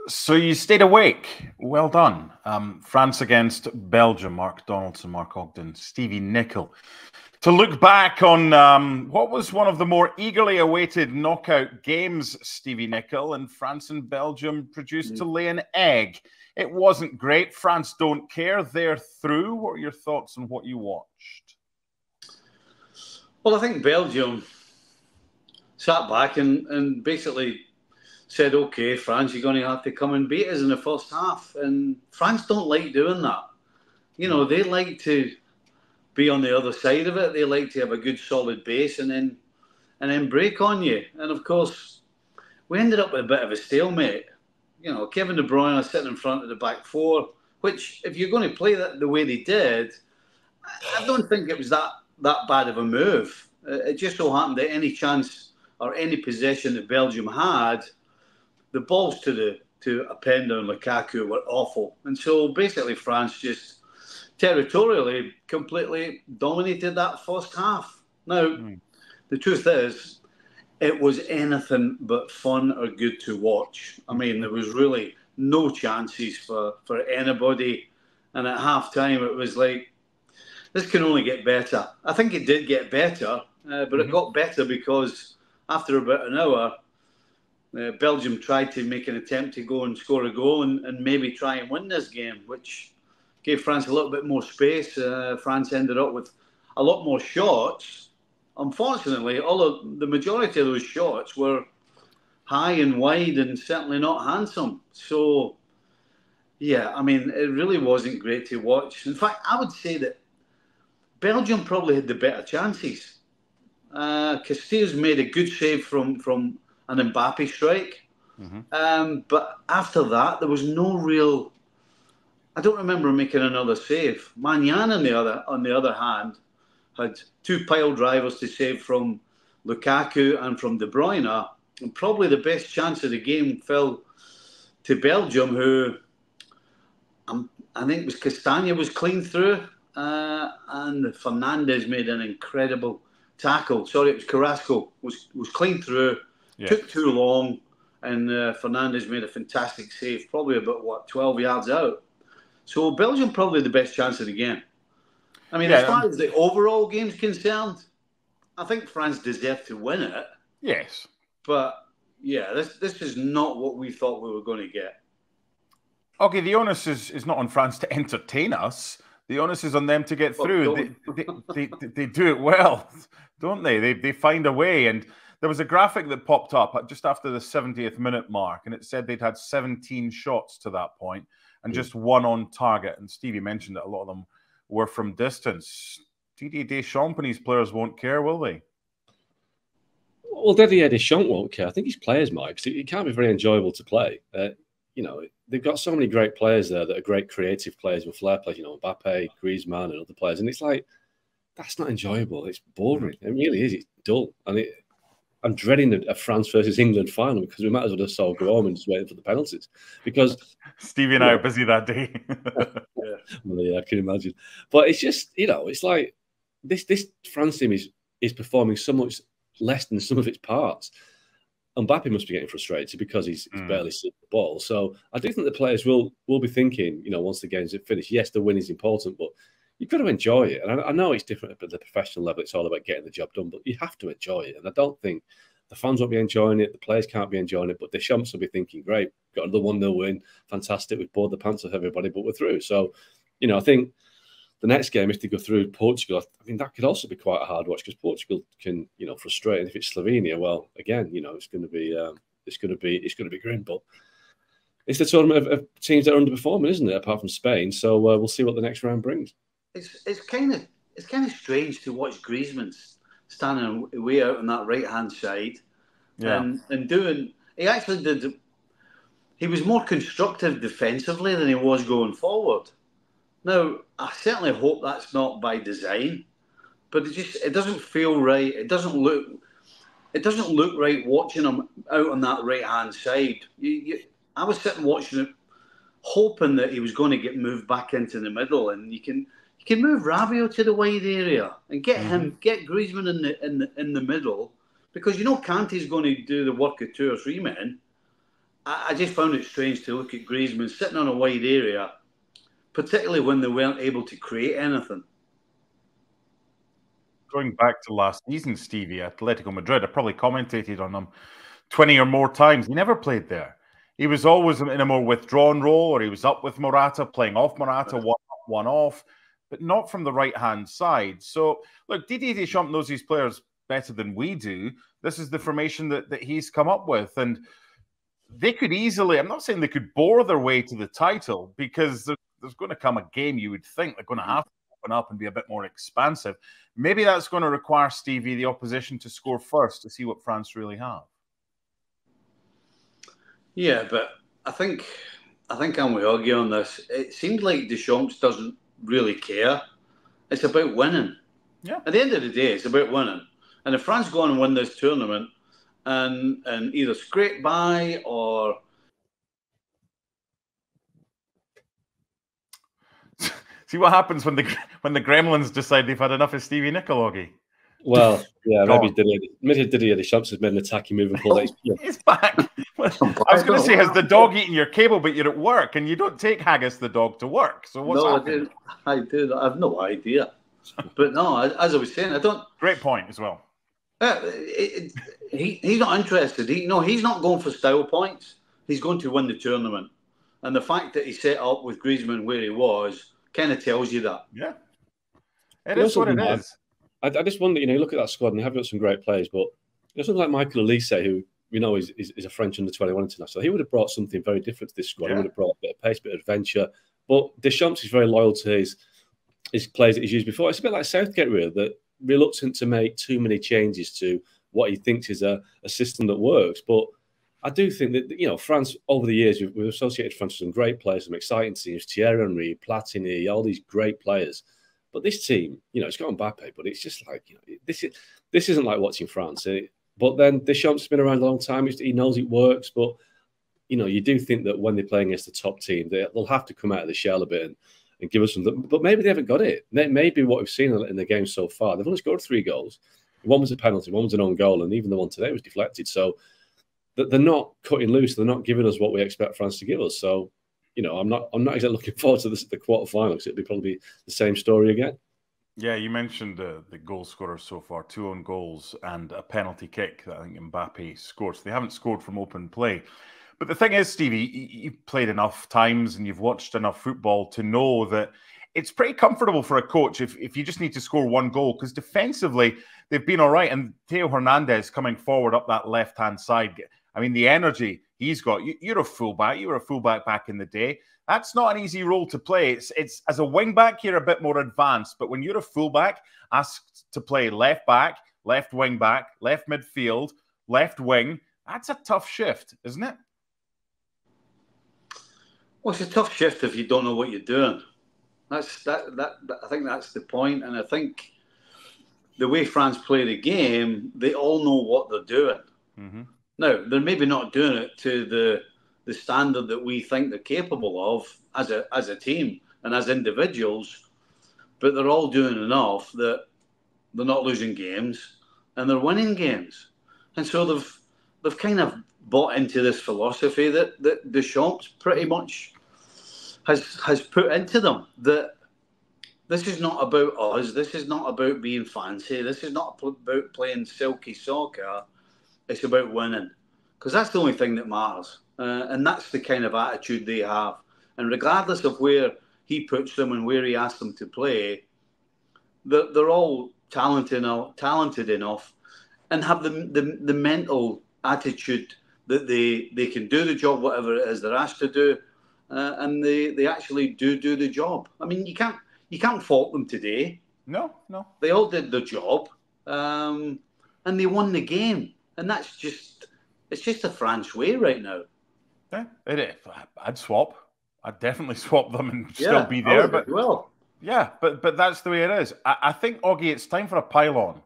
So you stayed awake. Well done. France against Belgium. Mark Donaldson, Mark Ogden, Stevie Nicol. To look back on what was one of the more eagerly awaited knockout games, Stevie Nicol, and France and Belgium produced to lay an egg. It wasn't great. France don't care. They're through. What are your thoughts on what you watched? Well, I think Belgium sat back and basically said, okay, France, you're going to have to come and beat us in the first half. And France don't like doing that. You know, they like to be on the other side of it. They like to have a good solid base and then break on you. And of course, we ended up with a bit of a stalemate. You know, Kevin De Bruyne sitting in front of the back four, which if you're going to play that the way they did, I don't think it was that bad of a move. It just so happened that any chance or any possession that Belgium had, the balls to Openda and Lukaku were awful. And so basically France just territorially completely dominated that first half. Now, the truth is, it was anything but fun or good to watch. I mean, there was really no chances for anybody. And at half-time, it was like, this can only get better. I think it did get better, but it got better because after about an hour, Belgium tried to make an attempt to go and score a goal and maybe try and win this game, which gave France a little bit more space. France ended up with a lot more shots. Unfortunately, the majority of those shots were high and wide and certainly not handsome. So, yeah, I mean, it really wasn't great to watch. In fact, I would say that Belgium probably had the better chances. Casteels made a good save from an Mbappe strike. But after that, there was no real... I don't remember making another save. Magnan, on the other hand, had two pile drivers to save from Lukaku and from De Bruyne. And probably the best chance of the game fell to Belgium, who I think it was Castagna was clean through. And Fernandez made an incredible tackle. Sorry, it was Carrasco. Was clean through. Yeah. Took too long. And Fernandez made a fantastic save, probably about, 12 yards out. So Belgium probably the best chance of the game. I mean, as far as the overall game's concerned, I think France deserved to win it. Yes. But, yeah, this is not what we thought we were going to get. Okay, the onus is not on France to entertain us. The onus is on them to get through. They do it well, don't they? They find a way. And there was a graphic that popped up just after the 70th minute mark, and it said they'd had 17 shots to that point and just one on target. And Stevie mentioned that a lot of them were from distance. Didier Deschamps and his players won't care, will they? Well, Didier Deschamps won't care. I think his players might, because it can't be very enjoyable to play. You know, they've got so many great players there that are great creative players with flair players, you know, Mbappe, Griezmann and other players. And it's like, that's not enjoyable. It's boring. It really is. It's dull. And I'm dreading a France versus England final because we might as well just all go home and just wait for the penalties. Because Stevie and I are busy that day. Well, yeah, I can imagine. But it's just, you know, it's like this France team is performing so much less than some of its parts. Mbappe must be getting frustrated because he's barely seen the ball. So I do think the players will be thinking, you know, once the game's finished, yes, the win is important, but you've got to enjoy it. And I know it's different at the professional level. It's all about getting the job done, but you have to enjoy it. And I don't think the fans won't be enjoying it. The players can't be enjoying it, but Deschamps will be thinking, great, got another 1-0 win. Fantastic. We've bored the pants off everybody, but we're through. So, you know, I think the next game, if they go through Portugal, I mean, that could also be quite a hard watch because Portugal can, you know, frustrate. And if it's Slovenia, well, again, you know, it's going to be grim. But it's the tournament of teams that are underperforming, isn't it? Apart from Spain, so we'll see what the next round brings. It's kind of strange to watch Griezmann standing way out on that right hand side, and doing. He actually did. He was more constructive defensively than he was going forward. Now, I certainly hope that's not by design, but it doesn't feel right. It doesn't look right watching him out on that right hand side. I was sitting watching it, hoping that he was going to get moved back into the middle, and you can move Rabiot to the wide area and get Griezmann in the middle, because you know Kante's going to do the work of 2 or 3 men, I just found it strange to look at Griezmann sitting on a wide area, particularly when they weren't able to create anything. Going back to last season, Stevie, Atletico Madrid, I probably commentated on them 20 or more times. He never played there. He was always in a more withdrawn role, or he was up with Morata, playing off Morata, one up, one off, but not from the right-hand side. So, look, Didier Deschamps knows his players better than we do. This is the formation that he's come up with. And they could easily, I'm not saying they could bore their way to the title, because there's going to come a game you would think they're going to have to open up and be a bit more expansive. Maybe that's going to require, Stevie, the opposition to score first to see what France really have. Yeah, but I think I'm with Oggy on this. It seems like Deschamps doesn't really care. It's about winning. Yeah. At the end of the day, it's about winning. And if France go on and win this tournament and either scrape by or... See what happens when the Gremlins decide they've had enough of Stevie Nicol, Oggy. Well, yeah, maybe Didier Deschamps has made an attacking move and pulled it. He's back. Well, I was going to say, has the dog eaten your cable, but you're at work, and you don't take Haggis the dog to work. So what's happening? I do. I have no idea. But no, as I was saying, I don't... Great point as well. He's not interested. He's not going for style points. He's going to win the tournament. And the fact that he set up with Griezmann where he was kind of tells you that. Yeah. It is what it is. I just wonder, you look at that squad and they have got some great players, but something like Michael Elise, who we know is a French under-21 international, he would have brought something very different to this squad. Yeah. He would have brought a bit of pace, a bit of adventure. But Deschamps is very loyal to his players that he's used before. It's a bit like Southgate, really, that reluctant to make too many changes to what he thinks is a system that works. But I do think that, France, over the years, we've associated France with some great players, some exciting teams, Thierry Henry, Platini, all these great players. But this team, it's got Mbappe, but it's just like, this isn't like watching France. But then Deschamps has been around a long time. He knows it works. But, you do think that when they're playing against the top team, they'll have to come out of the shell a bit and give us something. But maybe they haven't got it. Maybe what we've seen in the game so far, they've only scored 3 goals. One was a penalty, one was an own goal, and even the one today was deflected. So they're not cutting loose. They're not giving us what we expect France to give us. So, I'm not exactly looking forward to the quarterfinals. It'll be probably the same story again. Yeah, you mentioned the goal scorers so far, 2 own goals and a penalty kick that I think Mbappe scored. So they haven't scored from open play. But the thing is, Stevie, you've played enough times and you've watched enough football to know that it's pretty comfortable for a coach if you just need to score 1 goal, because defensively they've been all right. And Theo Hernandez coming forward up that left-hand side, I mean, the energy he's got. You're a fullback. You were a fullback back in the day. That's not an easy role to play. It's as a wing-back, you're a bit more advanced. But when you're a fullback, asked to play left-back, left wing-back, left midfield, left wing, that's a tough shift, isn't it? Well, it's a tough shift if you don't know what you're doing. I think that's the point. And I think the way France play the game, they all know what they're doing. Mm-hmm. Now, they're maybe not doing it to the standard that we think they're capable of as a team and as individuals, but they're all doing enough that they're not losing games and they're winning games. And so they've kind of bought into this philosophy that Deschamps pretty much has put into them, that this is not about us, this is not about being fancy, this is not about playing silky soccer. It's about winning, because that's the only thing that matters. And that's the kind of attitude they have. And regardless of where he puts them and where he asks them to play, they're all talented enough and have the mental attitude that they can do the job, whatever it is they're asked to do, and they actually do the job. I mean, you can't fault them today. No. They all did their job, and they won the game. And it's just a France way right now. Yeah, it is. I'd swap. I'd definitely swap them and still be there. But yeah, but that's the way it is. I think, Oggy, it's time for a pile-on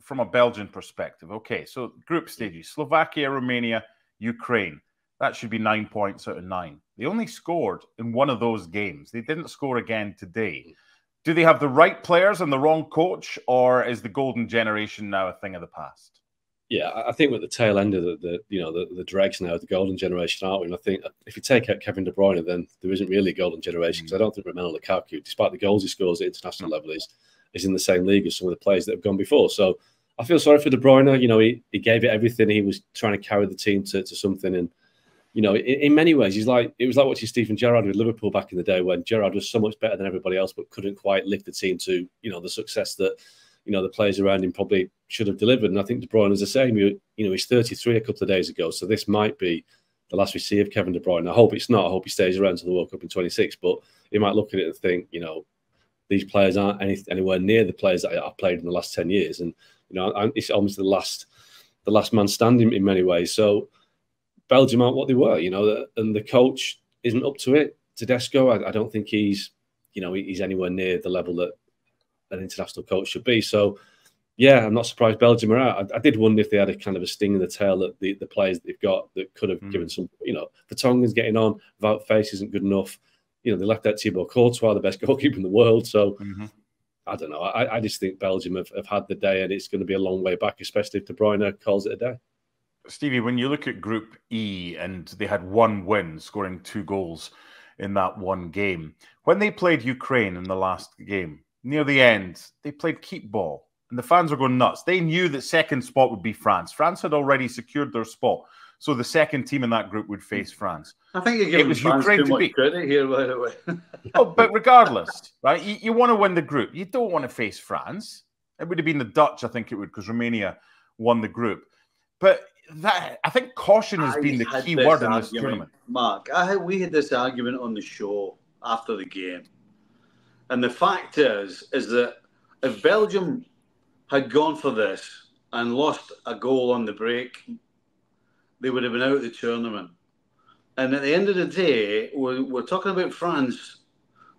from a Belgian perspective. Okay, so group stages: Slovakia, Romania, Ukraine. That should be 9 points out of 9. They only scored in one of those games. They didn't score again today. Do they have the right players and the wrong coach, or is the golden generation now a thing of the past? Yeah, I think we're at the tail end of the dregs now, the golden generation, aren't we? And I think if you take out Kevin De Bruyne, then there isn't really a golden generation, because I don't think Romelu Lukaku, despite the goals he scores at international level, is in the same league as some of the players that have gone before. So I feel sorry for De Bruyne. You know, he gave it everything. He was trying to carry the team to something, and you know, in many ways, it was like watching Steven Gerrard with Liverpool back in the day, when Gerrard was so much better than everybody else, but couldn't quite lift the team to, you know, the success that, you know, the players around him probably should have delivered. And I think De Bruyne is the same. You know, he's 33 a couple of days ago, so this might be the last we see of Kevin De Bruyne. I hope it's not. I hope he stays around to the World Cup in 26. But he might look at it and think, you know, these players aren't anywhere near the players that I've played in the last 10 years, and you know, it's almost the last man standing in many ways. So Belgium aren't what they were, you know, and the coach isn't up to it. Tedesco, I don't think he's anywhere near the level that an international coach should be. So, yeah, I'm not surprised Belgium are out. I did wonder if they had a kind of a sting in the tail that the players they've got that could have given some, you know, Vertonghen's getting on, Wout Faes isn't good enough. You know, they left out Thibaut Courtois, the best goalkeeper in the world. So, I don't know. I just think Belgium have had the day, and it's going to be a long way back, especially if De Bruyne calls it a day. Stevie, when you look at Group E, and they had one win, scoring 2 goals in that one game. When they played Ukraine in the last game, near the end, they played keep ball, and the fans were going nuts. They knew that second spot would be France. France had already secured their spot, so the second team in that group would face France. I think you're giving France too much credit here, by the way. Oh, but regardless, right? You want to win the group. You don't want to face France. It would have been the Dutch, I think it would, because Romania won the group. But that, I think caution has been the key word in this tournament. Mark, we had this argument on the show after the game. And the fact is that if Belgium had gone for this and lost a goal on the break, they would have been out of the tournament. And at the end of the day, we're talking about France,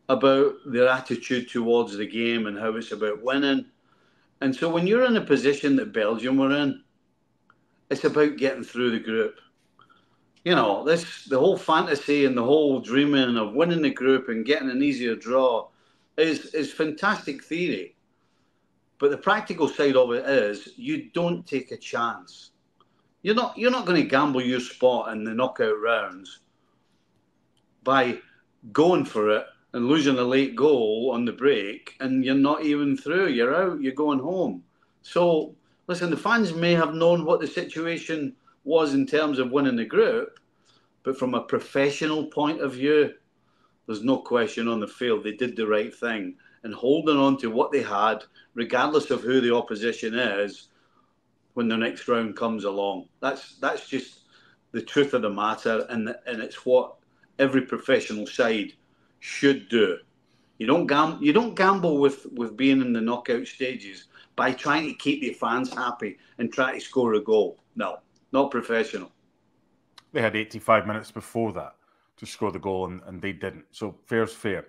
about their attitude towards the game and how it's about winning. And so when you're in a position that Belgium were in, it's about getting through the group. You know, the whole fantasy and the whole dreaming of winning the group and getting an easier draw is fantastic theory. But the practical side of it is you don't take a chance. You're not going to gamble your spot in the knockout rounds by going for it and losing a late goal on the break, and you're not even through. You're out. You're going home. So listen, the fans may have known what the situation was in terms of winning the group, but from a professional point of view, there's no question on the field they did the right thing and holding on to what they had, regardless of who the opposition is, when the next round comes along. That's just the truth of the matter, and it's what every professional side should do. You don't gamble with being in the knockout stages by trying to keep the fans happy and try to score a goal. No, not professional. They had 85 minutes before that to score the goal, and they didn't. So fair's fair.